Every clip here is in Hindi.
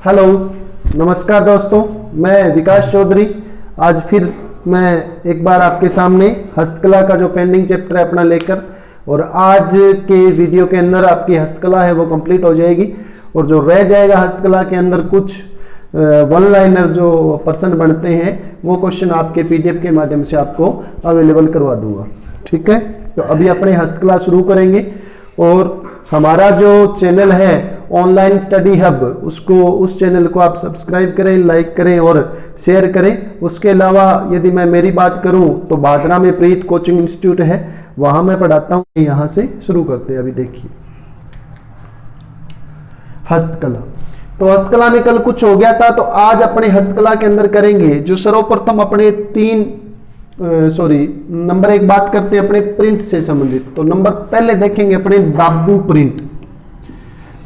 हेलो, नमस्कार दोस्तों, मैं विकास चौधरी। आज फिर मैं एक बार आपके सामने हस्तकला का जो पेंडिंग चैप्टर है अपना लेकर, और आज के वीडियो के अंदर आपकी हस्तकला है वो कंप्लीट हो जाएगी। और जो रह जाएगा हस्तकला के अंदर कुछ वन लाइनर जो प्रश्न बनते हैं वो क्वेश्चन आपके पीडीएफ के माध्यम से आपको अवेलेबल करवा दूंगा। ठीक है, तो अभी अपने हस्तकला शुरू करेंगे। और हमारा जो चैनल है ऑनलाइन स्टडी हब, उस चैनल को आप सब्सक्राइब करें, लाइक करें और शेयर करें। उसके अलावा यदि मैं मेरी बात करूं तो भादरा में प्रीत कोचिंग इंस्टीट्यूट है, वहां मैं पढ़ाता हूं। यहां से शुरू करते हैं। अभी देखिए हस्तकला, तो हस्तकला में कल कुछ हो गया था, तो आज अपने हस्तकला के अंदर करेंगे जो सर्वप्रथम अपने नंबर एक बात करते हैं अपने प्रिंट से संबंधित। तो नंबर पहले देखेंगे अपने दाब्बू प्रिंट।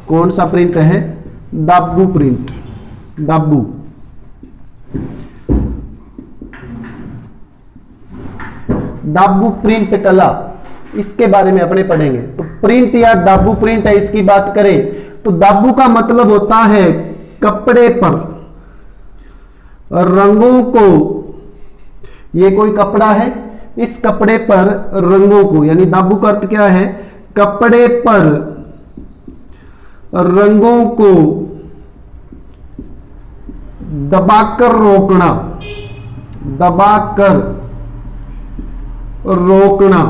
कौन सा प्रिंट है? दाब्बू प्रिंट। दाब्बू दाब्बू प्रिंट कला, इसके बारे में अपने पढ़ेंगे। तो प्रिंट या दाब्बू प्रिंट है, इसकी बात करें तो दाब्बू का मतलब होता है कपड़े पर रंगों को। ये कोई कपड़ा है, इस कपड़े पर रंगों को, यानी दाब्बू का अर्थ क्या है? कपड़े पर रंगों को दबाकर रोकना। दबाकर रोकना,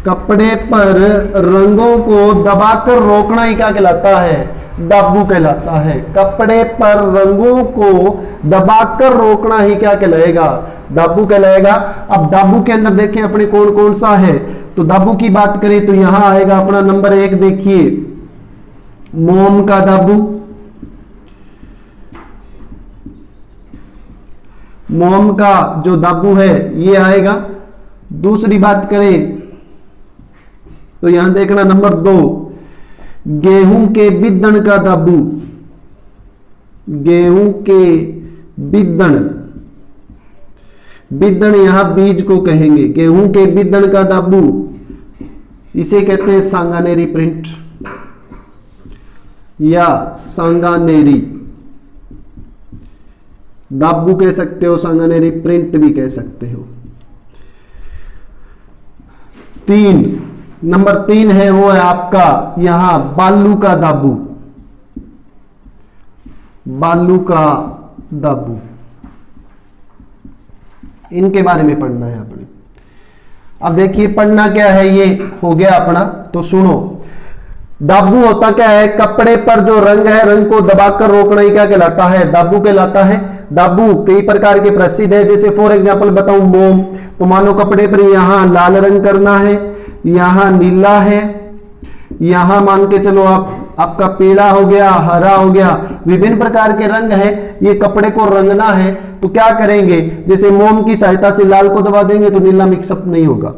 कपड़े पर रंगों को दबाकर रोकना ही क्या कहलाता है? दाब्बू कहलाता है। कपड़े पर रंगों को दबाकर रोकना ही क्या कहलाएगा? दाब्बू कहलाएगा। अब दाब्बू के अंदर देखें अपने कौन कौन सा है। तो दाब्बू की बात करें तो यहां आएगा अपना नंबर एक, देखिए मोम का दाब्बू। मोम का जो दाब्बू है ये आएगा। दूसरी बात करें तो यहां देखना नंबर दो, गेहूं के बिद्दण का दाब्बू। गेहूं के बिद्दण, बिद्दण यहां बीज को कहेंगे। गेहूं के बिद्दण का दाब्बू, इसे कहते हैं सांगानेरी प्रिंट या सांगानेरी दाब्बू कह सकते हो, सांगानेरी प्रिंट भी कह सकते हो। नंबर तीन है वो है आपका यहां बालू का दाब्बू। बालू का दाब्बू, इनके बारे में पढ़ना है अपने। अब देखिए पढ़ना क्या है, ये हो गया अपना। तो सुनो, दाब्बू होता क्या है? कपड़े पर जो रंग है, रंग को दबाकर रोकना ही क्या कहलाता है? दाब्बू कहलाता है। दाब्बू कई प्रकार के प्रसिद्ध है, जैसे फॉर एग्जांपल बताऊं मोम। तो मानो कपड़े पर यहां लाल रंग करना है, यहां नीला है, यहां मान के चलो आपका पीला हो गया, हरा हो गया, विभिन्न प्रकार के रंग है। ये कपड़े को रंगना है तो क्या करेंगे? जैसे मोम की सहायता से लाल को दबा देंगे तो नीला मिक्सअप नहीं होगा,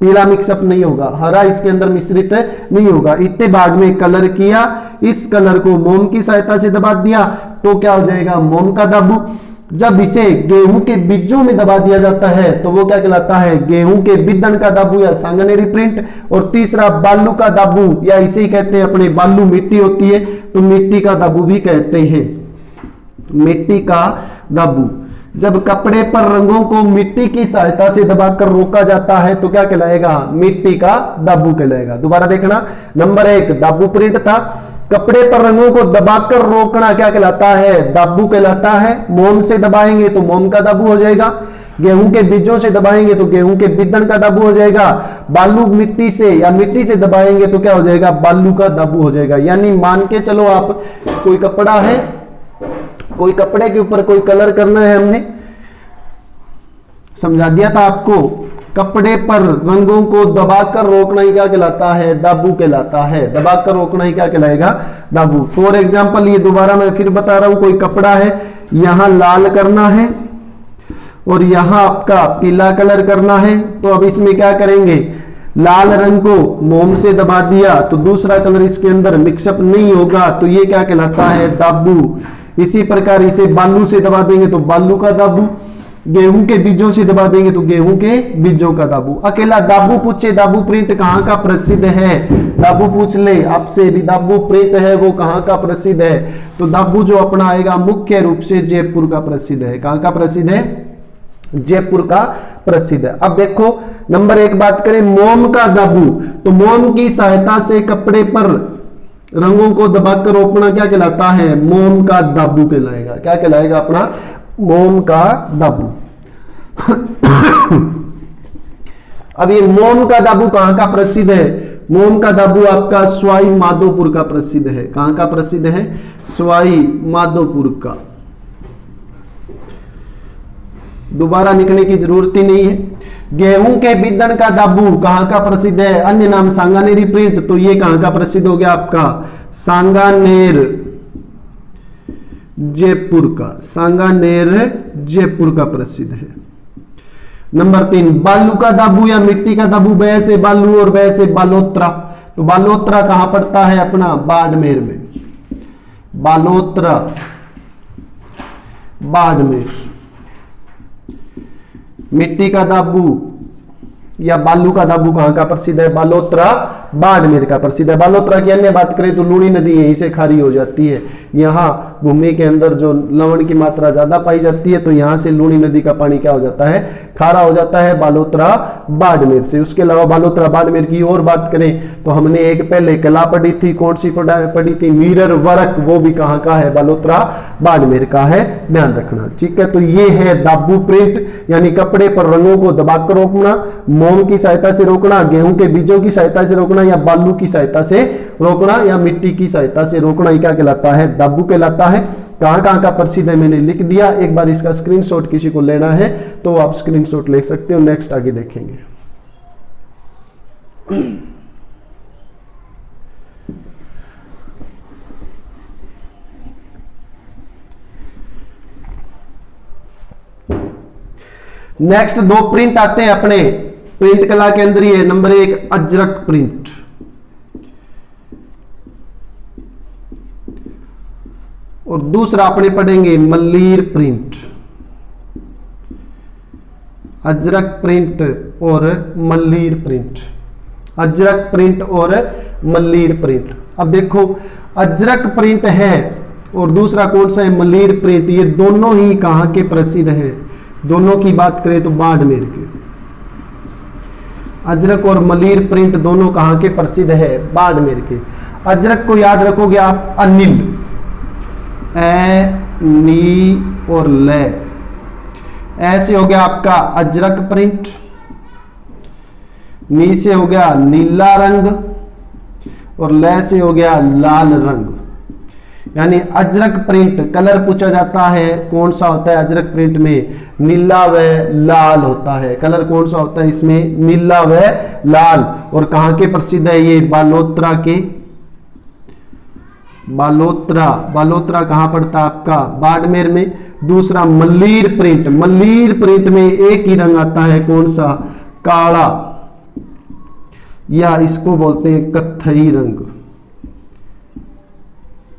पीला मिक्सअप नहीं होगा, हरा इसके अंदर मिश्रित नहीं होगा। इतने भाग में कलर किया, इस कलर को मोम की सहायता से दबा दिया तो क्या हो जाएगा? मोम का दाब्बू। जब इसे गेहूं के बीजों में दबा दिया जाता है तो वो क्या कहलाता है? गेहूं के बिद्दण का दाब्बू या सांगानेरी प्रिंट। और तीसरा बालू का दाब्बू, या इसे ही कहते हैं अपने बालू, मिट्टी होती है तो मिट्टी का दाब्बू भी कहते हैं। मिट्टी का दाब्बू, जब कपड़े पर रंगों को मिट्टी की सहायता से दबाकर रोका जाता है तो क्या कहलाएगा? मिट्टी का दाब्बू कहलाएगा। दोबारा देखना, नंबर एक दाब्बू प्रिंट था। कपड़े पर रंगों को दबाकर रोकना क्या कहलाता है? दाब्बू कहलाता है। मोम से दबाएंगे तो मोम का दाब्बू हो जाएगा। गेहूं के बीजों से दबाएंगे तो गेहूं के बिद्दण का दाब्बू हो जाएगा। बालू मिट्टी से या मिट्टी से दबाएंगे तो क्या हो जाएगा? बालू का दाब्बू हो जाएगा। यानी मान के चलो आप कोई कपड़ा है, कोई कपड़े के ऊपर कोई कलर करना है, हमने समझा दिया था आपको। कपड़े पर रंगों को दबाकर रोकना ही क्या कहलाता है? दाब्बू कहलाता है। दबाकर रोकना ही क्या कहलाएगा? दाब्बू। फॉर एग्जांपल ये दोबारा मैं फिर बता रहा हूं, कोई कपड़ा है, यहां लाल करना है और यहां आपका पीला कलर करना है। तो अब इसमें क्या करेंगे? लाल रंग को मोम से दबा दिया तो दूसरा कलर इसके अंदर मिक्सअप नहीं होगा, तो ये क्या कहलाता है? दाब्बू। इसी प्रकार इसे बालू से दबा देंगे तो बालू का दाब्बू। गेहूं के बीजों से दबा देंगे तो गेहूं के बीजों का दाबू। अकेला दाबू पूछे, दाबू प्रिंट कहां का प्रसिद्ध है, दाबू पूछ ले आपसे भी, दाबू प्रिंट है वो कहां का प्रसिद्ध है, तो दाबू जो अपना आएगा मुख्य रूप से जयपुर का प्रसिद्ध है। कहां का प्रसिद्ध है, जयपुर का प्रसिद्ध है। अब देखो नंबर 1 बात करें मोम का दाबू, तो मोम की सहायता से कपड़े पर रंगों को दबाकर रोकना क्या कहलाता है, मोम का दाबू कहलाएगा। क्या कहलाएगा अपना, मोम का दाबू। अब ये मोम का दाबू कहां का प्रसिद्ध है, मोम का दाबू आपका सवाई माधोपुर का प्रसिद्ध है। कहां का प्रसिद्ध है, सवाई माधोपुर का। दोबारा लिखने की जरूरत ही नहीं है। गेहूं के बिदन का दाबू कहां का प्रसिद्ध है, अन्य नाम सांगानेरी प्रिंट, तो ये कहां का प्रसिद्ध हो गया आपका, सांगानेर जयपुर का, सांगानेर जयपुर का प्रसिद्ध है। नंबर 3 बालू का दाबू या मिट्टी का दाबू, बै से बालू और बै से बालोत्रा, तो बालोत्रा कहां पड़ता है अपना, बाड़मेर में, बालोत्रा बाड़मेर। मिट्टी का दाबू या बालू का दाबू कहां का प्रसिद्ध है, बालोत्रा बाड़मेर का प्रसिद्ध है। बालोत्रा की अन्य बात करें तो लूणी नदी यहीं से खारी हो जाती है, यहाँ भूमि के अंदर जो लवण की मात्रा ज्यादा पाई जाती है तो यहां से लूणी नदी का पानी क्या हो जाता है, खारा हो जाता है बालोत्रा बाड़मेर से। उसके अलावा बालोत्रा बाड़मेर की और बात करें तो हमने एक पहले कला पढ़ी थी, कौन सी पढ़ी थी, मिरर वर्क, वो भी कहां का है, बालोत्रा बाड़मेर का है, ध्यान रखना। ठीक है, तो ये है दाबू प्रिंट, यानी कपड़े पर रंगों को दबाकर रोकना, मोम की सहायता से रोकना, गेहूं के बीजों की सहायता से रोकना, या बालू की सहायता से रोकना, या मिट्टी की सहायता से रोकना, ये क्या कहलाता है, दाबू कहलाता है। कहां कहां का प्रसिद्ध है मैंने लिख दिया। एक बार इसका स्क्रीनशॉट किसी को लेना है तो आप स्क्रीनशॉट ले सकते हो। नेक्स्ट आगे देखेंगे। नेक्स्ट 2 प्रिंट आते हैं अपने प्रिंट कला के अंदर ही है। नंबर 1 अजरक प्रिंट, और दूसरा अपने पढ़ेंगे मल्लीर प्रिंट। अजरक प्रिंट और मल्लीर प्रिंट, अजरक प्रिंट और मल्लीर प्रिंट। अब देखो अजरक प्रिंट है और दूसरा कौन सा है, मल्लीर प्रिंट, ये दोनों ही कहां के प्रसिद्ध हैं, दोनों की बात करें तो बाड़मेर के। अजरक और मल्लीर प्रिंट दोनों कहां के प्रसिद्ध है, बाड़मेर के। अजरक को याद रखोगे आप, अनिल, ए नी और ले, ऐसे हो गया आपका अजरक प्रिंट, नी से हो गया नीला रंग और ले से हो गया लाल रंग। यानी अजरक प्रिंट कलर पूछा जाता है कौन सा होता है अजरक प्रिंट में, नीला व लाल होता है। कलर कौन सा होता है इसमें, नीला व लाल। और कहां के प्रसिद्ध है ये, बालोत्रा के, बालोत्रा, बालोत्रा कहां पड़ता है आपका, बाड़मेर में। दूसरा मल्लीर प्रिंट, मल्लीर प्रिंट में एक ही रंग आता है कौन सा, काला, या इसको बोलते हैं कत्थई रंग।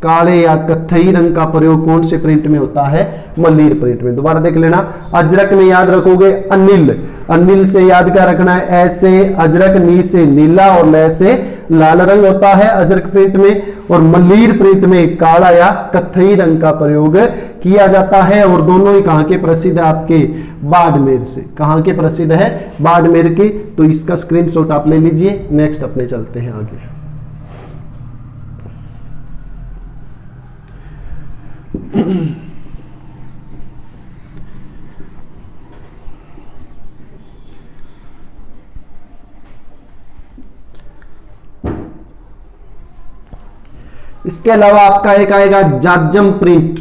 काले या कत्थई रंग का प्रयोग कौन से प्रिंट में होता है, मल्लीर प्रिंट में। दोबारा देख लेना, अजरक में याद रखोगे अनिल, अनिल से याद क्या रखना है, ऐसे अजरक, नी से नीला और ले से लाल रंग होता है अजरक प्रिंट में। और मल्लीर प्रिंट में काला या कत्थई रंग का प्रयोग किया जाता है। और दोनों ही कहां के प्रसिद्ध है आपके, बाड़मेर से। कहां के प्रसिद्ध है, बाड़मेर के। तो इसका स्क्रीनशॉट आप ले लीजिए। नेक्स्ट अपने चलते हैं आगे। इसके अलावा आपका एक आएगा जाजम प्रिंट,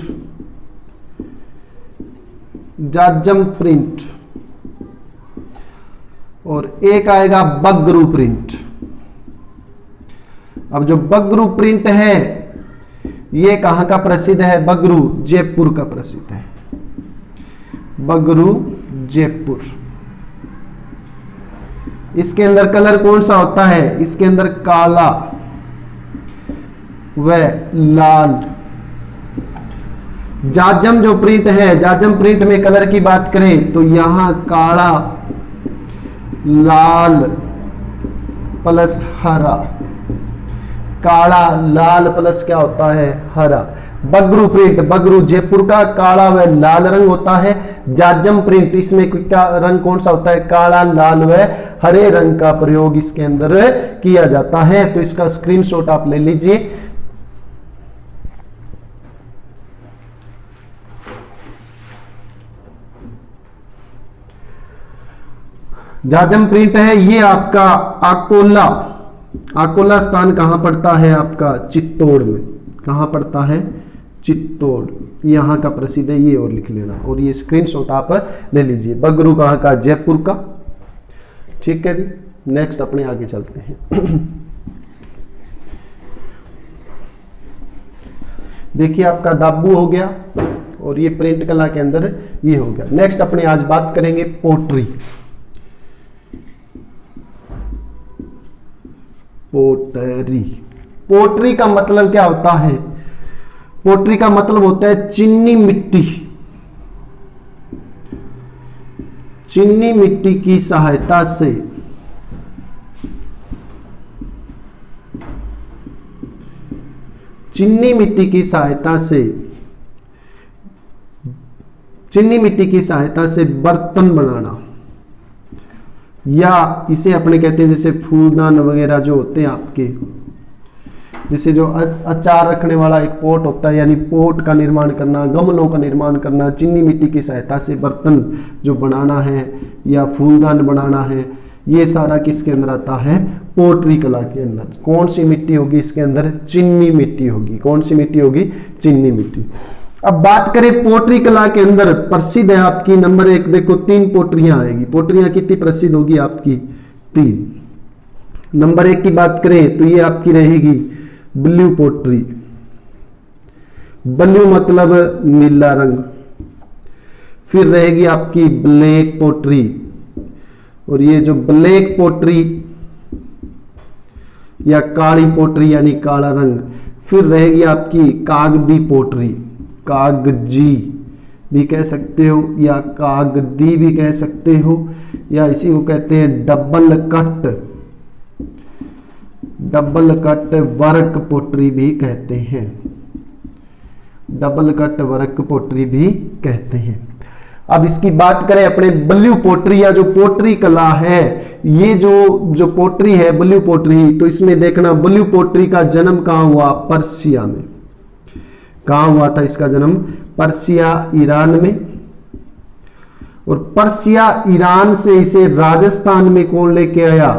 जाजम प्रिंट, और एक आएगा बगरू प्रिंट। अब जो बगरू प्रिंट है ये कहां का प्रसिद्ध है, बगरू जयपुर का प्रसिद्ध है, बगरू जयपुर। इसके अंदर कलर कौन सा होता है, इसके अंदर काला व लाल। जाजम जो प्रिंट है, जाजम प्रिंट में कलर की बात करें तो यहां काला, लाल प्लस हरा, काला लाल प्लस क्या होता है, हरा। बगरू प्रिंट, बगरू जयपुर का काला व लाल रंग होता है। जाजम प्रिंट, इसमें क्या रंग कौन सा होता है, काला, लाल व हरे रंग का प्रयोग इसके अंदर किया जाता है। तो इसका स्क्रीनशॉट आप ले लीजिए। जाजम प्रिंट है ये आपका अकोला, अकोला स्थान कहां पड़ता है आपका, चित्तौड़ में। कहां पड़ता है, चित्तौड़, यहां का प्रसिद्ध है ये और लिख लेना, और ये स्क्रीनशॉट आप ले लीजिए। बगरू कहां का, जयपुर का। ठीक है जी, नेक्स्ट अपने आगे चलते हैं। देखिए आपका दाबू हो गया और ये प्रिंट कला के अंदर ये हो गया। नेक्स्ट अपने आज बात करेंगे पोट्री। पोटरी, पोट्री का मतलब क्या होता है, पोट्री का मतलब होता है चीनी मिट्टी। चीनी मिट्टी की सहायता से चीनी मिट्टी की सहायता से चीनी मिट्टी की सहायता से बर्तन बनाना, या इसे अपने कहते हैं जैसे फूलदान वगैरह जो होते हैं आपके, जैसे जो अचार रखने वाला एक पोट होता है, यानी पोट का निर्माण करना, गमलों का निर्माण करना, चीनी मिट्टी की सहायता से बर्तन जो बनाना है या फूलदान बनाना है, ये सारा किसके अंदर आता है, पोट्री कला के अंदर। कौन सी मिट्टी होगी इसके अंदर, चीनी मिट्टी होगी। कौन सी मिट्टी होगी, चीनी मिट्टी। अब बात करें पोट्री कला के अंदर प्रसिद्ध है आपकी नंबर 1, देखो 3 पोट्रियां आएगी। पोट्रियां कितनी प्रसिद्ध होगी आपकी, 3। नंबर 1 की बात करें तो ये आपकी रहेगी ब्लू पोट्री। ब्लू मतलब नीला रंग। फिर रहेगी आपकी ब्लैक पोट्री, और ये जो ब्लैक पोट्री या काली पोट्री यानी काला रंग। फिर रहेगी आपकी कागदी पोट्री, कागजी भी कह सकते हो या कागदी भी कह सकते हो, या इसी को कहते हैं double cut, double cut work pottery भी कहते हैं, डबल कट वर्क पोट्री भी कहते हैं। अब इसकी बात करें अपने ब्लू पोट्री या जो पोट्री कला है, ये जो पोट्री है ब्लू पोट्री, तो इसमें देखना ब्लू पोट्री का जन्म कहां हुआ, पर्सिया में। कहां हुआ था इसका जन्म, पर्सिया ईरान में। और पर्सिया ईरान से इसे राजस्थान में कौन लेके आया,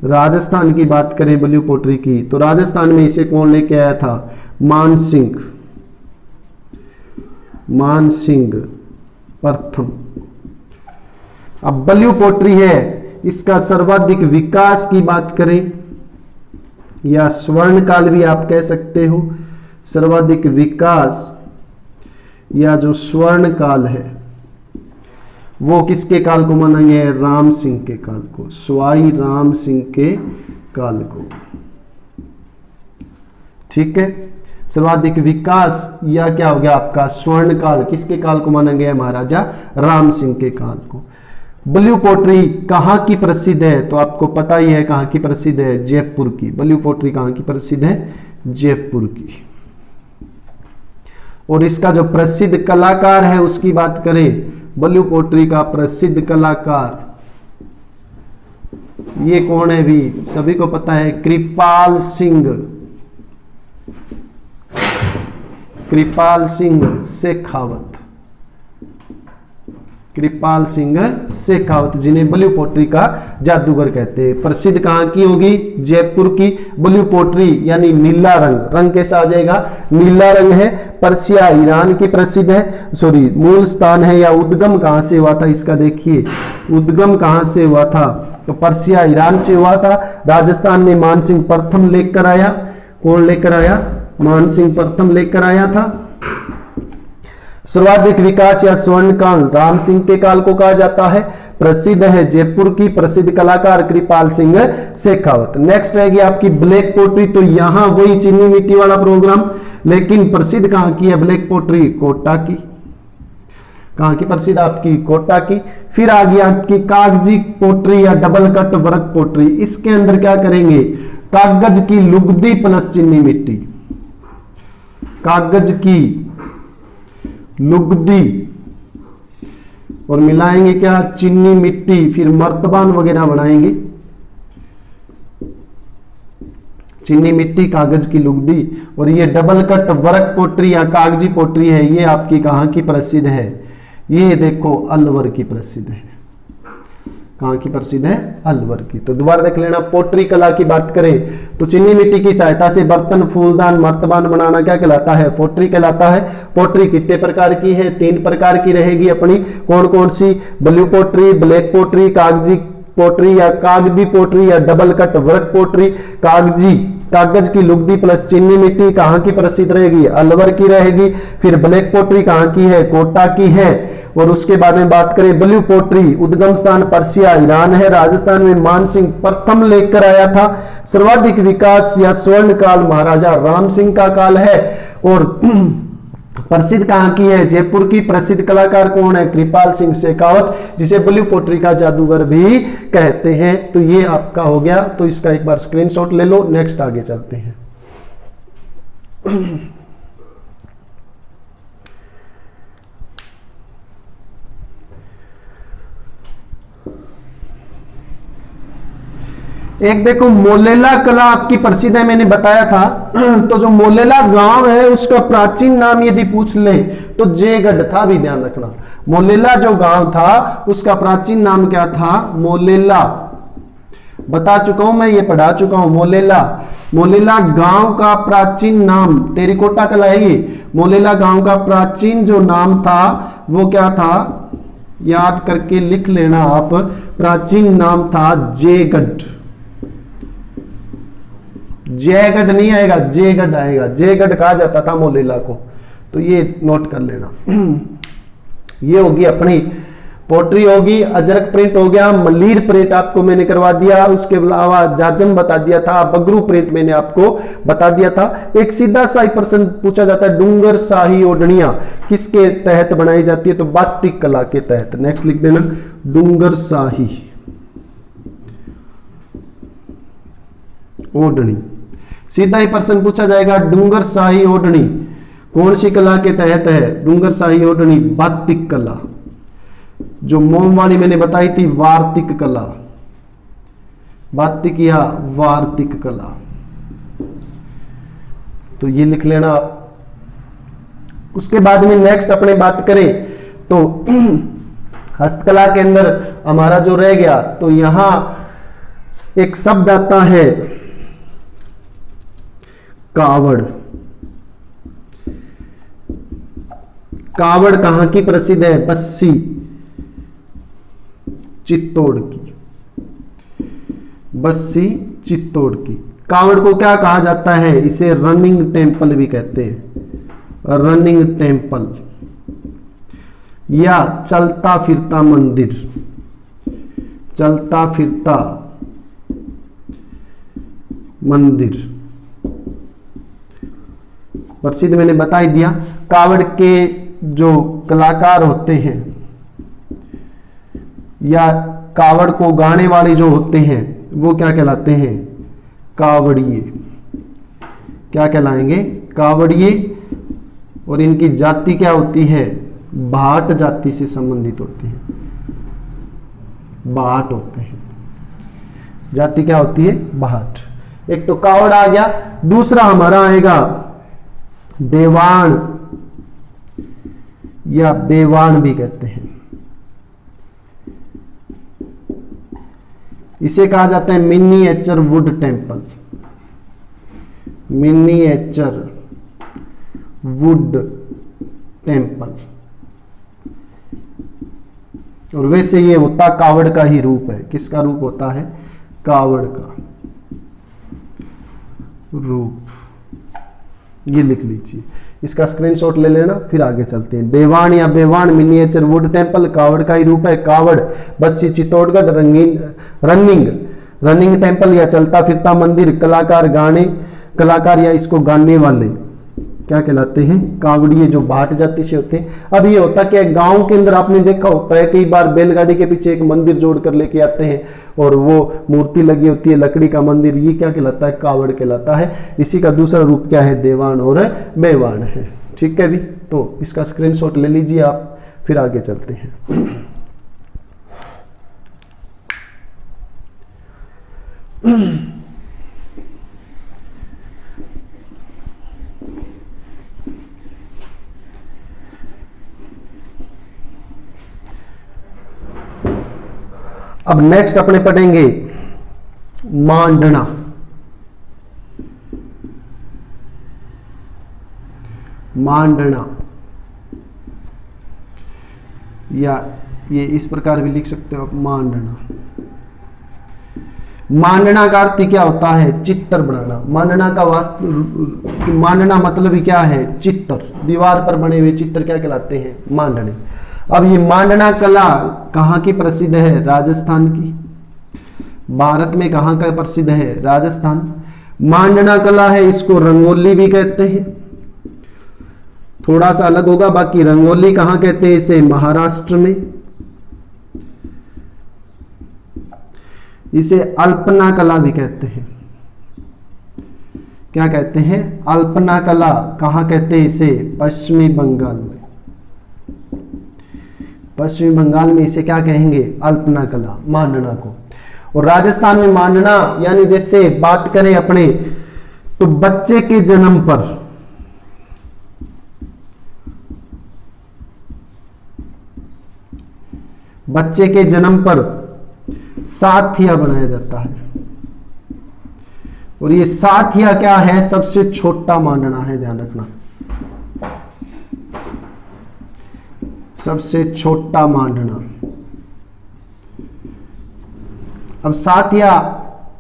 राजस्थान की बात करें ब्लू पोट्री की तो राजस्थान में इसे कौन लेके आया था, मानसिंह, मानसिंह प्रथम। अब ब्लू पोट्री है, इसका सर्वाधिक विकास की बात करें या स्वर्ण काल भी आप कह सकते हो, सर्वाधिक विकास या जो स्वर्ण काल है वो किसके काल को मानेंगे, राम सिंह के काल को, स्वाई राम सिंह के काल को। ठीक है, सर्वाधिक विकास या क्या हो गया आपका स्वर्ण काल, किसके काल को मानेंगे, महाराजा राम सिंह के काल को। ब्लू पोट्री कहां की प्रसिद्ध है, तो आपको पता ही है कहां की प्रसिद्ध है, जयपुर की। ब्लू पोट्री कहां की प्रसिद्ध है, जयपुर की। और इसका जो प्रसिद्ध कलाकार है उसकी बात करें, ब्लू पोट्री का प्रसिद्ध कलाकार ये कौन है, भी सभी को पता है, कृपाल सिंह, कृपाल सिंह शेखावत, कृपाल सिंह शेखावत, जिन्हें ब्लू पोट्री का जादूगर कहते हैं। प्रसिद्ध कहां की होगी, जयपुर की। ब्लू पोट्री यानी नीला रंग, रंग कैसा आ जाएगा, नीला रंग है। पर्सिया ईरान की प्रसिद्ध है, सॉरी मूल स्थान है या उद्गम कहां से हुआ था इसका, देखिए उद्गम कहां से हुआ था, तो पर्सिया ईरान से हुआ था। राजस्थान में मानसिंह प्रथम लेकर आया, कौन लेकर आया, मानसिंह प्रथम लेकर आया था। सर्वाधिक विकास या स्वर्ण काल राम सिंह के काल को कहा जाता है। प्रसिद्ध है जयपुर की प्रसिद्ध कलाकार कृपाल सिंह शेखावत। नेक्स्ट रहेगी आपकी ब्लैक पोट्री, तो यहां वही चीनी मिट्टी वाला प्रोग्राम, लेकिन प्रसिद्ध कहां की है ब्लैक पोट्री? कोटा की। कहां की प्रसिद्ध? आपकी कोटा की। फिर आ गया आपकी कागजी पोट्री या डबल कट वर्क पोट्री। इसके अंदर क्या करेंगे? कागज की लुगदी प्लस चीनी मिट्टी, कागज की लुगदी और मिलाएंगे क्या? चीनी मिट्टी, फिर मर्तबान वगैरह बनाएंगे। चीनी मिट्टी, कागज की लुगदी, और ये डबल कट वर्क पोट्री या कागजी पोट्री है, ये आपकी कहां की प्रसिद्ध है? ये देखो अलवर की प्रसिद्ध है। कहां की प्रसिद्ध है? अलवर की। तो दोबारा देख लेना, पोट्री कला की बात करें तो चीनी मिट्टी की सहायता से बर्तन, फूलदान, मर्तबान बनाना क्या कहलाता है? पोट्री कहलाता है। पोट्री कितने प्रकार की है? 3 प्रकार की रहेगी अपनी। कौन कौन सी? ब्लू पोट्री, ब्लैक पोट्री, कागजी पोट्री या कागदी पोट्री या डबल कट वर्क पोट्री। कागजी, कागज की लुगदी प्लस चीनी मिट्टी कहां की प्रसिद्ध रहेगी? अलवर की रहेगी। फिर ब्लैक पोट्री कहां की है? कोटा की है। और उसके बाद में बात करें ब्लू पोट्री, उद्गम स्थान पर्सिया ईरान है। राजस्थान में मानसिंह प्रथम लेकर आया था। सर्वाधिक विकास या स्वर्ण काल महाराजा राम सिंह का काल है। और प्रसिद्ध कहां की है? जयपुर की। प्रसिद्ध कलाकार कौन है? कृपाल सिंह शेखावत, जिसे ब्लू पोट्री का जादूगर भी कहते हैं। तो ये आपका हो गया, तो इसका एक बार स्क्रीनशॉट ले लो। नेक्स्ट आगे चलते हैं। एक देखो मोलेला कला आपकी प्रसिद्ध है, मैंने बताया था। तो जो मोलेला गांव है उसका प्राचीन नाम यदि पूछ ले तो जयगढ़ था, भी ध्यान रखना। मोलेला जो गांव था उसका प्राचीन नाम क्या था? मोलेला। बता चुका हूं मैं, ये पढ़ा चुका हूं। मोलेला, मोलेला गांव का प्राचीन नाम, टेरिकोटा कला है ये। मोलेला गांव का प्राचीन जो नाम था वो क्या था? याद करके लिख लेना आप। प्राचीन नाम था जयगढ़। जयगढ़ नहीं आएगा, जयगढ़ आएगा। जयगढ़ कहा जाता था मोलेला को, तो ये नोट कर लेना। ये होगी अपनी पोट्री होगी। अजरक प्रिंट हो गया, मलीर प्रिंट आपको मैंने करवा दिया, उसके अलावा जाजम बता दिया था, बगरू प्रिंट मैंने आपको बता दिया था। एक सीधा सा प्रश्न पूछा जाता है, डूंगर शाही ओढ़नियां किसके तहत बनाई जाती है? तो बातिक कला के तहत। नेक्स्ट लिख देना, डूंगर शाही ओढ़नी। सीधा ही प्रश्न पूछा जाएगा, डूंगर शाही ओढ़नी कौन सी कला के तहत है? डूंगर शाही ओढ़नी बातिक कला। जो मोम वाली मैंने बताई थी वार्तिक कला, बातिक या वार्तिक कला, तो ये लिख लेना आप। उसके बाद में नेक्स्ट अपने बात करें तो हस्तकला के अंदर हमारा जो रह गया, तो यहां एक शब्द आता है कावड़। कावड़ कहां की प्रसिद्ध है? बस्सी, चित्तौड़ की। बस्सी, चित्तौड़ की। कावड़ को क्या कहा जाता है? इसे रनिंग टेम्पल भी कहते हैं। रनिंग टेम्पल या चलता फिरता मंदिर। चलता फिरता मंदिर प्रसिद्ध मैंने बता ही दिया। कावड़ के जो कलाकार होते हैं या कावड़ को गाने वाले जो होते हैं वो क्या कहलाते हैं? कावड़िए। क्या कहलाएंगे? कावड़िए। और इनकी जाति क्या होती है? भाट जाति से संबंधित होती है। भाट होते हैं। जाति क्या होती है? भाट। एक तो कावड़ आ गया। दूसरा हमारा आएगा देवान या बेवान भी कहते हैं। इसे कहा जाता है miniature would temple. Miniature would temple. और वैसे ये होता कावड़ का ही रूप है। किसका रूप होता है? कावड़ का रूप। ये लिख लीजिए। इसका स्क्रीनशॉट ले लेना, फिर आगे चलते हैं। देवान या बेवान मिनिएचर वुड टेम्पल, कावड़ का ही रूप है कावड़। बस्सी चित्तौड़गढ़ रनिंग टेम्पल या चलता फिरता मंदिर। कलाकार या इसको गाने वाले क्या कहलाते हैं? कावड़िए, जो भाट जाति से होते हैं। अब ये होता क्या है, गांव के अंदर आपने देखा होता है कई बार बैलगाड़ी के पीछे एक मंदिर जोड़ कर लेके आते हैं और वो मूर्ति लगी होती है लकड़ी का मंदिर, ये क्या कहलाता है? कावड़ कहलाता है। इसी का दूसरा रूप क्या है? देवान और बेवान है। ठीक है भी, तो इसका स्क्रीनशॉट ले लीजिए आप, फिर आगे चलते हैं। अब नेक्स्ट अपने पढ़ेंगे मांडना। मांडना या ये इस प्रकार भी लिख सकते हो आप, मांडना। मांडना का अर्थ क्या होता है? चित्र बनाना। मांडना का मांडना मतलब ही क्या है? चित्र। दीवार पर बने हुए चित्र क्या कहलाते हैं? मांडने। अब ये मांडना कला कहाँ की प्रसिद्ध है? राजस्थान की। भारत में कहाँ का प्रसिद्ध है? राजस्थान। मांडना कला है, इसको रंगोली भी कहते हैं। थोड़ा सा अलग होगा, बाकी रंगोली कहाँ कहते हैं इसे? महाराष्ट्र में। इसे अल्पना कला भी कहते हैं। क्या कहते हैं? अल्पना कला। कहाँ कहते हैं इसे? पश्चिमी बंगाल में। पश्चिमी बंगाल में इसे क्या कहेंगे? अल्पना कला, मांडना को। और राजस्थान में मांडना यानी जैसे बात करें अपने तो बच्चे के जन्म पर साथिया बनाया जाता है। और ये साथिया क्या है? सबसे छोटा मांडना है, ध्यान रखना। सबसे छोटा मांडना। अब साथिया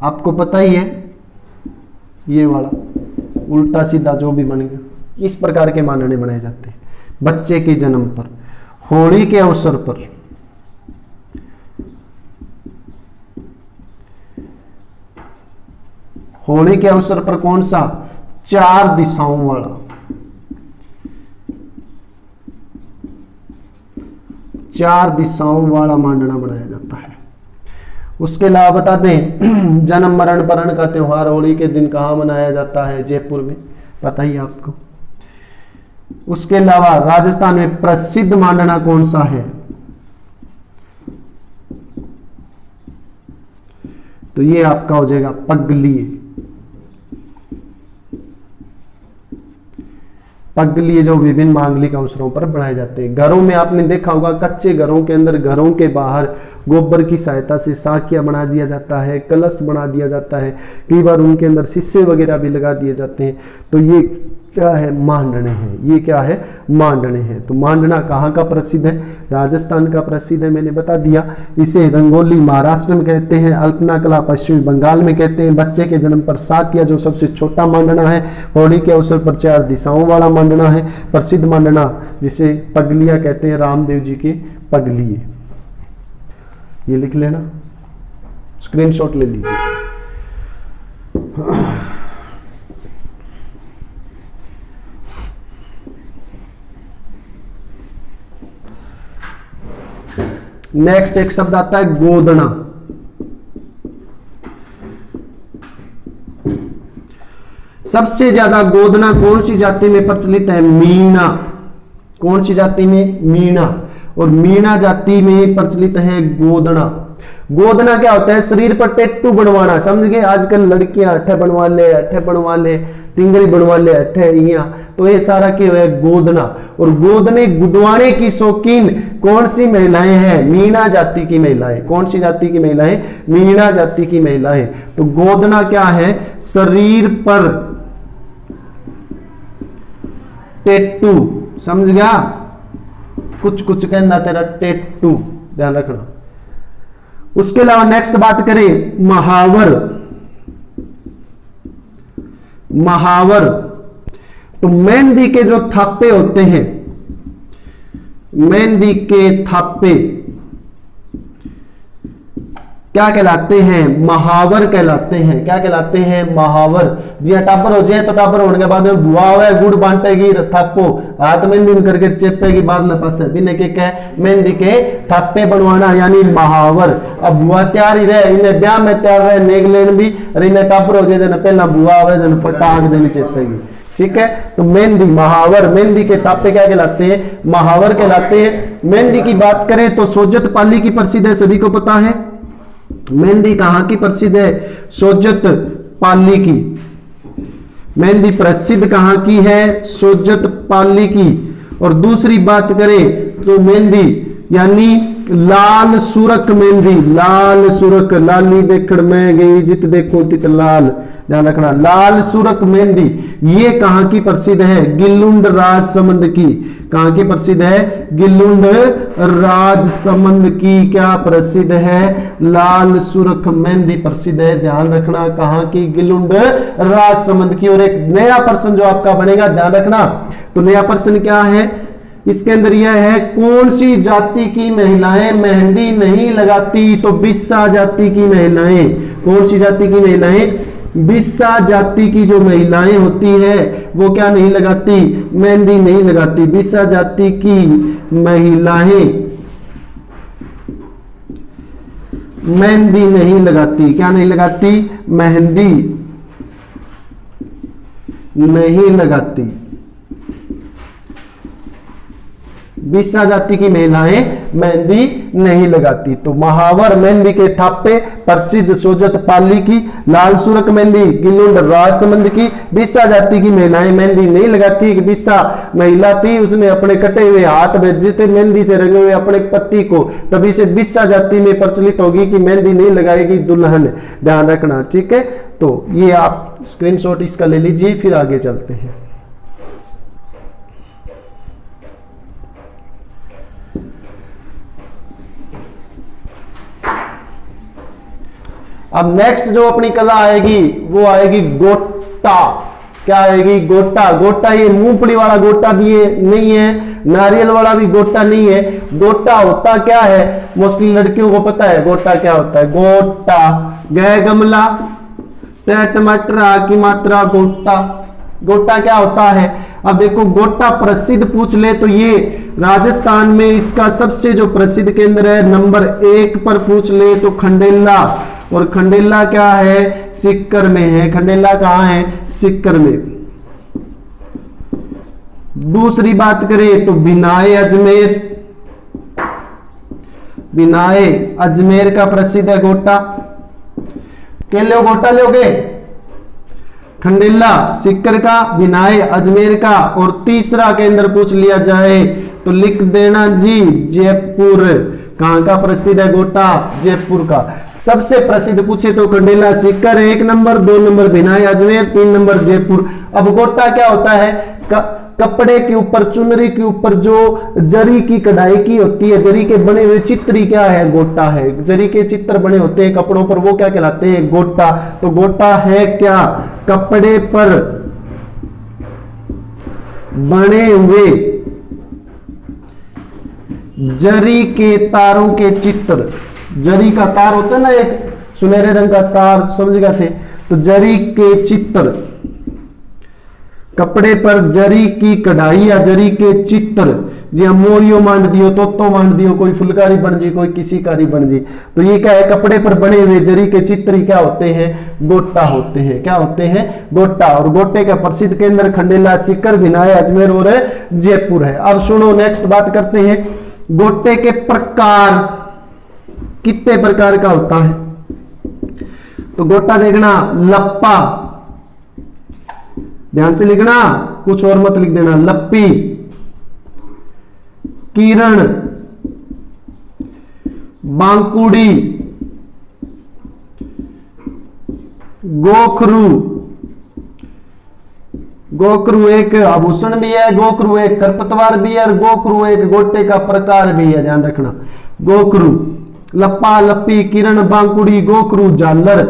आपको पता ही है, ये वाला उल्टा सीधा जो भी बन गया, इस प्रकार के मांडने बनाए जाते हैं बच्चे के जन्म पर। होली के अवसर पर कौन सा? 4 दिशाओं वाला। 4 दिशाओं वाला मांडना बनाया जाता है। उसके अलावा बता दें जन्म मरण परण का त्योहार होली के दिन कहाँ मनाया जाता है? जयपुर में, पता ही आपको। उसके अलावा राजस्थान में प्रसिद्ध मांडना कौन सा है? तो ये आपका हो जाएगा पगलिए। पगलिए जो विभिन्न मांगलिक अवसरों पर बनाए जाते हैं। घरों में आपने देखा होगा, कच्चे घरों के अंदर, घरों के बाहर गोबर की सहायता से साखिया बना दिया जाता है, कलश बना दिया जाता है, कई बार उनके अंदर शीशे वगैरह भी लगा दिए जाते हैं। तो ये क्या है? मांडने हैं। ये क्या है? मांडने हैं। तो मांडना कहाँ का प्रसिद्ध है? राजस्थान का प्रसिद्ध है, मैंने बता दिया। इसे रंगोली महाराष्ट्र में कहते हैं, अल्पना कला पश्चिमी बंगाल में कहते हैं। बच्चे के जन्म पर साथिया जो सबसे छोटा मांडना है। होली के अवसर पर 4 दिशाओं वाला मांडना है। प्रसिद्ध मांडना जिसे पगलिया कहते हैं, रामदेव जी के पगलिए। ये लिख लेना, स्क्रीनशॉट ले लीजिए। नेक्स्ट एक शब्द आता है गोदना। सबसे ज्यादा गोदना कौन सी जाति में प्रचलित है? मीणा। कौन सी जाति में? मीणा। और मीणा जाति में प्रचलित है गोदना। गोदना क्या होता है? शरीर पर टैटू बनवाना। समझ गए? आजकल लड़कियां अट्ठे बनवा ले, तिंगरी बनवा ले, अट्ठे इया, तो ये सारा क्या है? गोदना। और गोदने गुदवाने की शौकीन कौन सी महिलाएं हैं? मीणा जाति की महिलाएं। कौन सी जाति की महिलाएं? मीणा जाति की महिलाएं। तो गोदना क्या है? शरीर पर टैटू। समझ गया? कुछ कुछ कहना तेरा टैटू, ध्यान रखना। उसके अलावा नेक्स्ट बात करें महावर। महावर तो मेहंदी के जो थापे होते हैं, मेहंदी के थापे क्या कहलाते हैं? महावर कहलाते हैं। क्या कहलाते हैं? महावर। जी टाबर हो जाए तो टाबर होने के बाद में बुआ हुआ गुड़ बांटेगी थापो हाथ मेहंदी करके चेपेगी बाद में पास बिने के कह मेहंदी के थापे बनवाना यानी महावर। अब बुआ तैयार ही रहे, इन्हें ब्याह में तैयार रहे नेग लेन भी, और इन्हें टाबर हो जाए पहला बुआ हुआ जन फटाक देनी चेपेगी। ठीक है, तो मेहंदी महावर, मेहंदी के थापे क्या कहलाते हैं? महावर कहलाते हैं। मेहंदी की बात करें तो सोजत पाली की प्रसिद्ध है, सभी को पता है। मेहंदी कहां की प्रसिद्ध है? सोजत पाली की। मेहंदी प्रसिद्ध कहां की है? सोजत पाली की। और दूसरी बात करें तो मेहंदी यानी लाल सुरख मेहंदी, लाल सुरख, लाली देखड़ में गई जित देखो तित लाल, ध्यान रखना। लाल सुरख मेहंदी ये कहां की प्रसिद्ध है? गिलुंड राजसमंद की। कहां की प्रसिद्ध है? गिलुंड राजसमंद की क्या प्रसिद्ध है? लाल सुरख मेहंदी प्रसिद्ध है। ध्यान रखना कहां की? गिलुंड राजसमंद की। और एक नया प्रश्न जो आपका बनेगा, ध्यान रखना, तो नया प्रश्न क्या है इसके अंदर? यह है कौन सी जाति की महिलाएं मेहंदी नहीं लगाती? तो बिस्सा जाति की महिलाएं। कौन सी जाति की महिलाएं? बिस्सा जाति की जो महिलाएं होती है वो क्या नहीं लगाती? मेहंदी नहीं लगाती। बिस्सा जाति की महिलाएं मेहंदी नहीं लगाती। क्या नहीं लगाती? मेहंदी नहीं लगाती। बिस्सा जाति की महिलाएं मेहंदी नहीं लगाती। तो महावर मेहंदी के थापे प्रसिद्ध सोजत पाली की, लाल सुरख मेहंदी गिलुंड राजसमंद की। बिस्सा जाति की महिलाएं मेहंदी नहीं लगाती। बिस्सा महिला थी, उसने अपने कटे हुए हाथ भेजे थे मेहंदी से रंगे हुए अपने पति को, तभी से बिस्सा जाति में प्रचलित होगी कि मेहंदी नहीं लगाएगी दुल्हन। ध्यान रखना, ठीक है। तो ये आप स्क्रीनशॉट इसका ले लीजिए, फिर आगे चलते हैं। अब नेक्स्ट जो अपनी कला आएगी वो आएगी गोटा। क्या आएगी? गोटा। गोटा ये मूंगफली वाला गोटा भी नहीं है, नारियल वाला भी गोटा नहीं है। गोटा होता क्या है? मोस्टली लड़कियों को पता है गोटा क्या होता है। गोटा गए गमला टमाटर आ की मात्रा गोटा। गोटा क्या होता है? अब देखो गोटा प्रसिद्ध पूछ ले तो ये राजस्थान में इसका सबसे जो प्रसिद्ध केंद्र है नंबर 1 पर पूछ ले तो खंडेला। और खंडेला क्या है? सीकर में है। खंडेला कहां है? सीकर में। दूसरी बात करें तो बिनाए अजमेर। बिनाए अजमेर का प्रसिद्ध है गोटा। क्या लो? गोटा लोगे? खंडेला सीकर का, बिनाए अजमेर का। और तीसरा केंद्र पूछ लिया जाए तो लिख देना जी जयपुर। कहां का प्रसिद्ध है गोटा? जयपुर का। सबसे प्रसिद्ध पूछे तो खंडेला सीकर 1 नंबर, 2 नंबर बिनाए अजमेर, 3 नंबर जयपुर। अब गोटा क्या होता है? कपड़े के ऊपर, चुनरी के ऊपर जो जरी की कढ़ाई की होती है, जरी के बने हुए चित्र ही क्या है? गोटा है। जरी के चित्र बने होते हैं कपड़ों पर, वो क्या कहलाते हैं? गोटा। तो गोटा है क्या? कपड़े पर बने हुए जरी के तारों के चित्र। जरी का तार होता है ना, एक सुनहरे रंग का तार, समझ गए थे? तो जरी के चित्र, कपड़े पर जरी की कढ़ाई या जरी के चित्र। जी हम मोरियो मांड दियो, तो मांड दियो, कोई फुलकारी बन जी, कोई किसी कारी बन जी। तो ये क्या है? कपड़े पर बने हुए जरी के चित्र क्या होते हैं? गोटा होते हैं। क्या होते हैं? गोटा। और गोटे का प्रसिद्ध केंद्र खंडेला सीकर, बिनाए अजमेर और जयपुर है। अब सुनो, नेक्स्ट बात करते हैं गोटे के प्रकार। कितने प्रकार का होता है? तो गोटा देखना, लप्पा, ध्यान से लिखना, कुछ और मत लिख देना। लप्पी, किरण, बांकुड़ी, गोखरू। गोखरू एक आभूषण भी है, गोखरू एक खरपतवार भी है, और गोखरू एक गोटे का प्रकार भी है। ध्यान रखना, गोखरू, लप्पा, लप्पी, किरण, बांकुड़ी, गोखरू, झालर,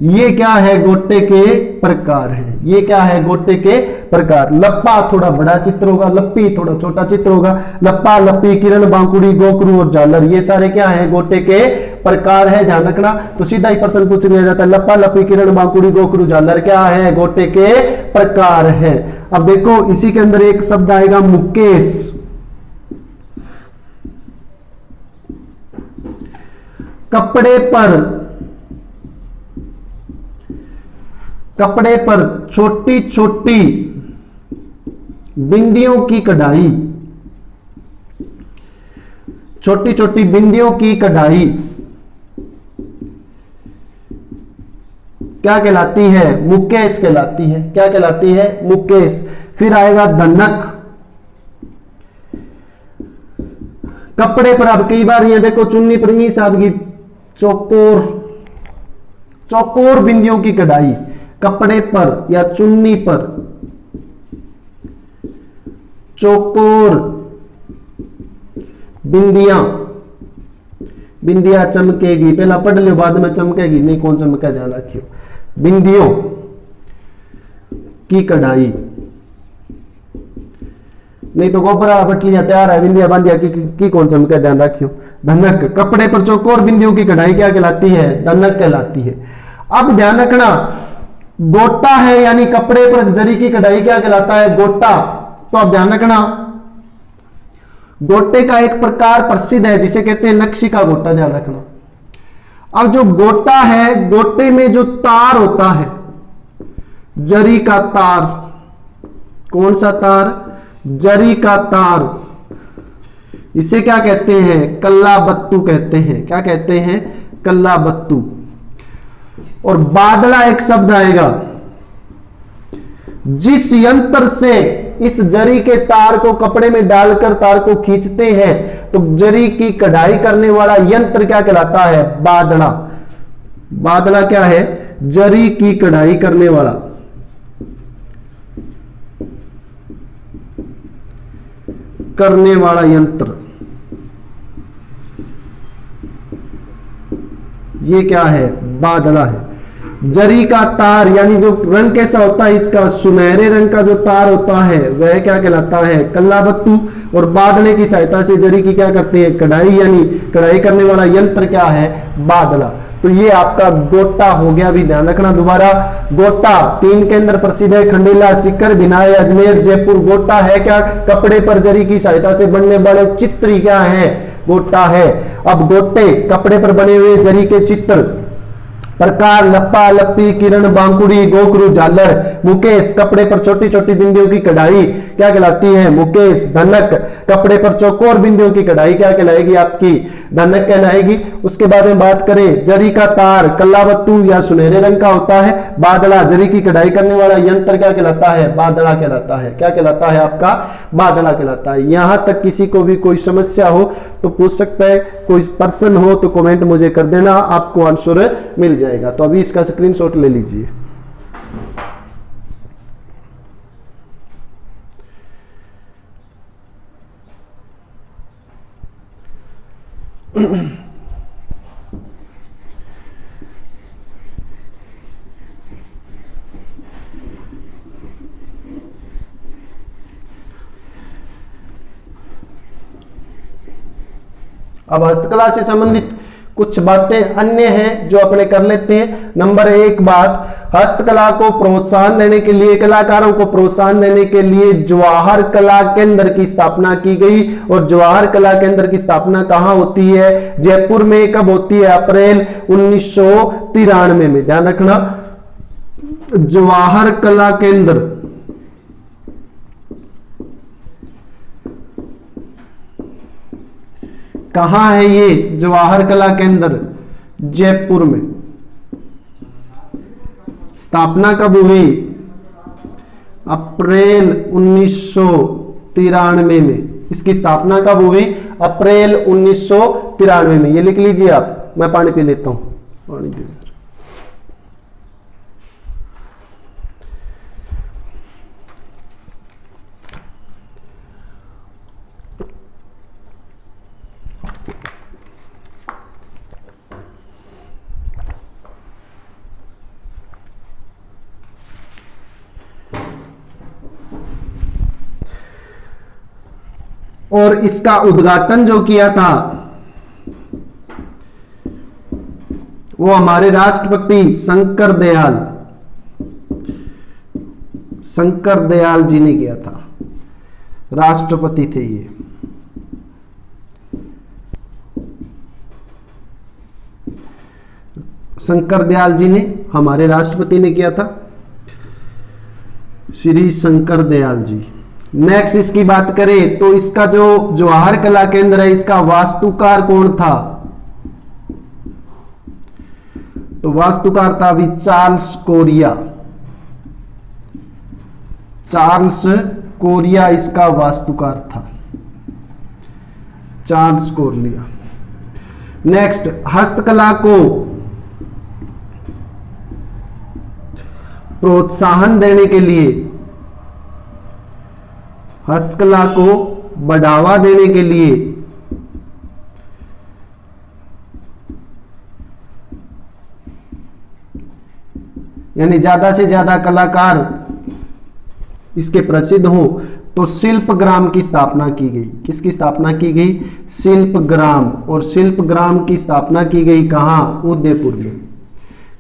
ये क्या है, गोटे के प्रकार है। ये क्या है, गोटे के प्रकार। लप्पा थोड़ा बड़ा चित्र होगा, लप्पी थोड़ा छोटा चित्र होगा। लप्पा, लप्पी, किरण, बांकुड़ी, गोकरू और झालर, ये सारे क्या है, गोटे के प्रकार है। ध्यान रखना। तो सीधा ही प्रश्न पूछ लिया जाता है, लप्पा, लप्पी, किरण, बांकुड़ी, गोकरू, झालर क्या है, गोटे के प्रकार है। अब देखो इसी के अंदर एक शब्द आएगा मुकेश। कपड़े पर छोटी छोटी बिंदियों की कढ़ाई, छोटी छोटी बिंदियों की कढ़ाई क्या कहलाती है, मुकेश कहलाती है। क्या कहलाती है, मुकेश। फिर आएगा धनक। कपड़े पर, अब कई बार ये देखो चुन्नी पर नहीं सादगी, चौकोर, चौकोर बिंदियों की कढ़ाई। कपड़े पर या चुन्नी पर चौकोर बिंदियां, बिंदियां चमकेगी। पहला पढ़ लो, बाद में चमकेगी नहीं, कौन चमका, ध्यान रखियो। बिंदियों की कढ़ाई, नहीं तो गोबरा बटलियां तैयार है, बिंदिया बांधिया की कौन चमके, ध्यान रखियो। धनक। कपड़े पर चौकोर बिंदियों की कढ़ाई क्या कहलाती है, धनक कहलाती है। अब ध्यान रखना, गोटा है यानी कपड़े पर जरी की कढ़ाई क्या कहलाता है, गोटा। तो अब ध्यान रखना, गोटे का एक प्रकार प्रसिद्ध है जिसे कहते हैं नक्शी का गोटा। ध्यान रखना। अब जो गोटा है, गोटे में जो तार होता है, जरी का तार, कौन सा तार, जरी का तार, इसे क्या कहते हैं, कल्ला बत्तू कहते हैं। क्या कहते हैं, कल्ला बत्तू। और बादला एक शब्द आएगा, जिस यंत्र से इस जरी के तार को कपड़े में डालकर तार को खींचते हैं, तो जरी की कढ़ाई करने वाला यंत्र क्या कहलाता है, बादला। बादला क्या है, जरी की कढ़ाई करने वाला, करने वाला यंत्र। ये क्या है, बादला है। जरी का तार यानी जो रंग कैसा होता है इसका, सुनहरे रंग का जो तार होता है वह क्या कहलाता है, कल्ला बत्तू। और बादले की सहायता से जरी की क्या करते हैं, कढ़ाई, यानी कढ़ाई करने वाला यंत्र क्या है, बादला। तो ये आपका गोटा हो गया। भी ध्यान रखना दोबारा, गोटा 3 के अंदर प्रसिद्ध है, खंडेला, सीकर, भिनाई, अजमेर, जयपुर। गोटा है क्या, कपड़े पर जरी की सहायता से बनने वाले चित्र क्या है, गोटा है। अब गोटे कपड़े पर बने हुए जरी के चित्र, प्रकार लप्पा, लप्पी, किरण, बांकुड़ी, गोकरू, झालर। मुकेश कपड़े पर छोटी छोटी बिंदियों की कढ़ाई क्या कहलाती है, मुकेश। धनक कपड़े पर चौकोर बिंदियों की कढ़ाई क्या कहलाएगी, आपकी धनक कहलाएगी। उसके बाद में बात करें, जरी का तार कल्लावत्तू या सुनहरे रंग का होता है। बादला जरी की कढ़ाई करने वाला यंत्र क्या कहलाता है, बादला कहलाता है। क्या कहलाता है आपका, बादला कहलाता है। यहां तक किसी को भी कोई समस्या हो तो पूछ सकता है, कोई प्रश्न हो तो कमेंट मुझे कर देना, आपको आंसर मिल जाएगा। तो अभी इसका स्क्रीनशॉट ले लीजिए। अब हस्तकला से संबंधित कुछ बातें अन्य हैं जो अपने कर लेते हैं। नंबर 1 बात, हस्तकला को प्रोत्साहन देने के लिए, कलाकारों को प्रोत्साहन देने के लिए जवाहर कला केंद्र की स्थापना की गई। और जवाहर कला केंद्र की स्थापना कहां होती है, जयपुर में। कब होती है, अप्रैल 1993 में। ध्यान रखना, जवाहर कला केंद्र कहां है, ये जवाहर कला केंद्र जयपुर में। स्थापना कब हुई, अप्रैल 1993 में। इसकी स्थापना कब हुई, अप्रैल 1993 में। ये लिख लीजिए आप, मैं पानी पी लेता हूं, पानी पी। और इसका उद्घाटन जो किया था वो हमारे राष्ट्रपति शंकर दयाल जी ने किया था, राष्ट्रपति थे ये। शंकर दयाल जी ने, हमारे राष्ट्रपति ने किया था, श्री शंकर दयाल जी। नेक्स्ट इसकी बात करें तो इसका जो जवाहर कला केंद्र है इसका वास्तुकार कौन था? तो वास्तुकार था भी चार्ल्स कोरिया। चार्ल्स कोरिया इसका वास्तुकार था, चार्ल्स कोरिया। नेक्स्ट, हस्तकला को प्रोत्साहन देने के लिए, हस्तकला को बढ़ावा देने के लिए यानी ज्यादा से ज्यादा कलाकार इसके प्रसिद्ध हो तो शिल्पग्राम की स्थापना की गई। किसकी स्थापना की गई? शिल्पग्राम। और शिल्पग्राम की स्थापना की गई कहां? उदयपुर में।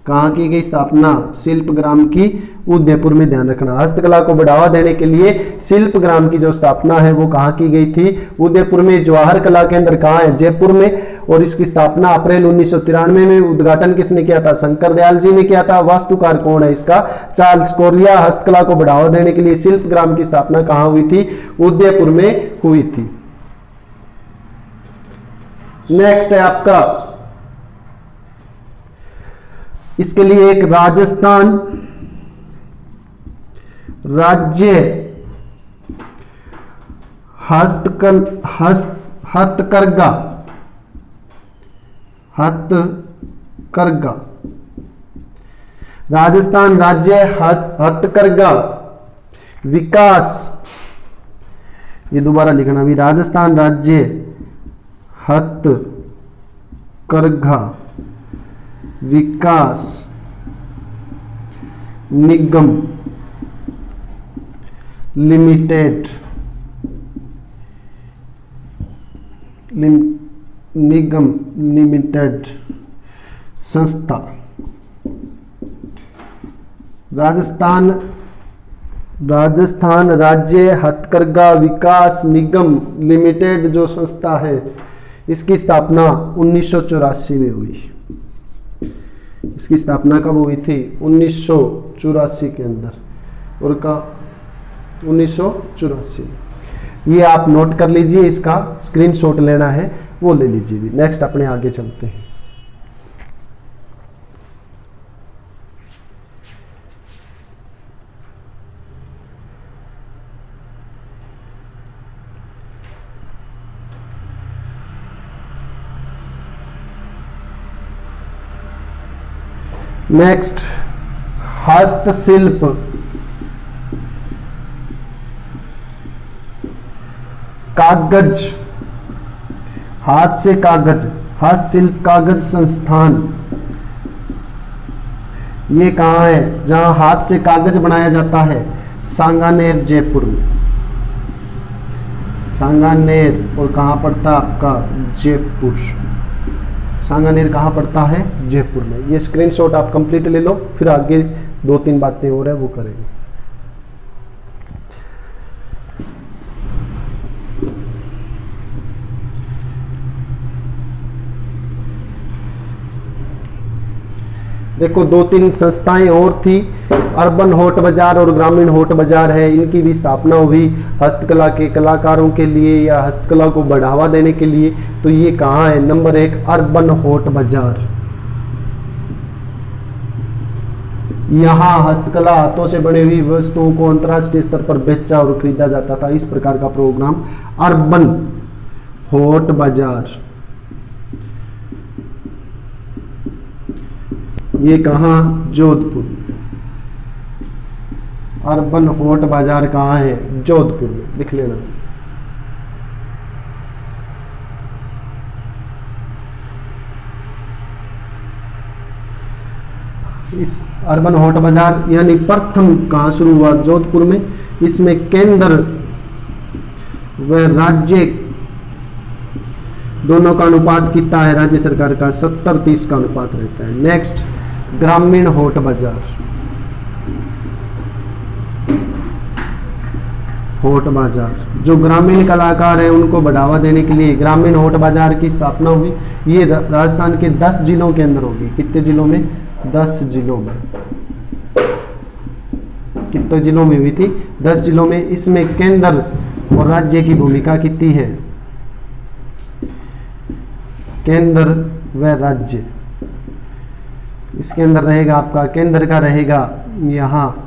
कहां की गई स्थापना? शिल्पग्राम की उदयपुर में। ध्यान रखना, हस्तकला को बढ़ावा देने के लिए शिल्पग्राम की जो स्थापना है वो कहां की गई थी? उदयपुर में। जवाहर कला केंद्र कहां है? जयपुर में। और इसकी स्थापना अप्रैल 1993 में। उद्घाटन किसने किया था? शंकर दयाल जी ने किया था। वास्तुकार कौन है इसका? Charles Korea. हस्तकला को बढ़ावा देने के लिए शिल्पग्राम की स्थापना कहां हुई थी? उदयपुर में हुई थी। नेक्स्ट है आपका, इसके लिए एक राजस्थान राज्य हथकरघा राजस्थान राज्य हथकरघा विकास, ये दोबारा लिखना भी, राजस्थान राज्य हथकरघा विकास निगम लिमिटेड, निगम लिमिटेड संस्था, राजस्थान राज्य हथकरघा विकास निगम लिमिटेड जो संस्था है इसकी स्थापना 1984 में हुई। इसकी स्थापना कब हुई थी? 1984 के अंदर। और का 1984। ये आप नोट कर लीजिए, इसका स्क्रीनशॉट लेना है वो ले लीजिए भी। नेक्स्ट अपने आगे चलते हैं। नेक्स्ट, हस्तशिल्प। कागज, हाथ से कागज, हस्तशिल्प कागज संस्थान। ये कहां है जहां हाथ से कागज बनाया जाता है? सांगानेर, जयपुर में। सांगानेर। और कहां पड़ता है आपका? जयपुर। सांगानेर कहां पड़ता है? जयपुर में। ये स्क्रीनशॉट आप कंप्लीट ले लो, फिर आगे 2-3 बातें और है वो करेंगे। देखो 2-3 संस्थाएं और थी, अर्बन होट बाजार और ग्रामीण होट बाजार है, इनकी भी स्थापना हुई हस्तकला के कलाकारों के लिए या हस्तकला को बढ़ावा देने के लिए। तो ये कहाँ है? नंबर 1 अर्बन होट बाजार। यहाँ हस्तकला, हाथों से बनी हुई वस्तुओं को अंतर्राष्ट्रीय स्तर पर बेचा और खरीदा जाता था। इस प्रकार का प्रोग्राम अर्बन होट बाजार। ये कहाँ? जोधपुर। अर्बन होट बाजार कहाँ है? जोधपुर में। लिख लेना। इस अर्बन होट बाजार यानी प्रथम कहाँ शुरू हुआ? जोधपुर में। इसमें केंद्र व राज्य दोनों का अनुपात कितना है राज्य सरकार का? 70-30 का अनुपात रहता है। नेक्स्ट, ग्रामीण होट बाजार। होट बाजार, जो ग्रामीण कलाकार हैं उनको बढ़ावा देने के लिए ग्रामीण होट बाजार की स्थापना हुई। ये राजस्थान के 10 जिलों के अंदर होगी। कितने जिलों में? 10 जिलों में। कितने जिलों में हुई थी? 10 जिलों में। इसमें केंद्र और राज्य की भूमिका कितनी है? केंद्र व राज्य, इसके अंदर रहेगा आपका, केंद्र का रहेगा यहाँ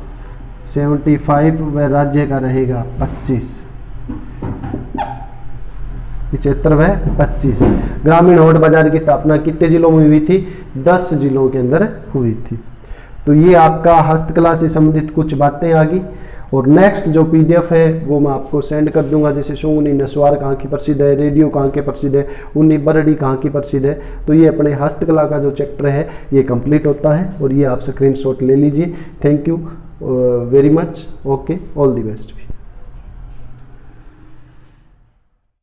75 व राज्य का रहेगा 25, 75 व 25। ग्रामीण होट बाजार की स्थापना कितने जिलों में हुई थी? 10 जिलों के अंदर हुई थी। तो ये आपका हस्तकला से संबंधित कुछ बातें आ गई। और नेक्स्ट जो पीडीएफ है वो मैं आपको सेंड कर दूंगा, जैसे शोंगनी नस्वार कहाँ की प्रसिद्ध है, रेडियो कहाँ के प्रसिद्ध है, उन्नी बरड़ी कहाँ की प्रसिद्ध है। तो ये अपने हस्तकला का जो चैप्टर है ये कंप्लीट होता है और ये आप स्क्रीनशॉट ले लीजिए। Thank you very much. Okay, all the best.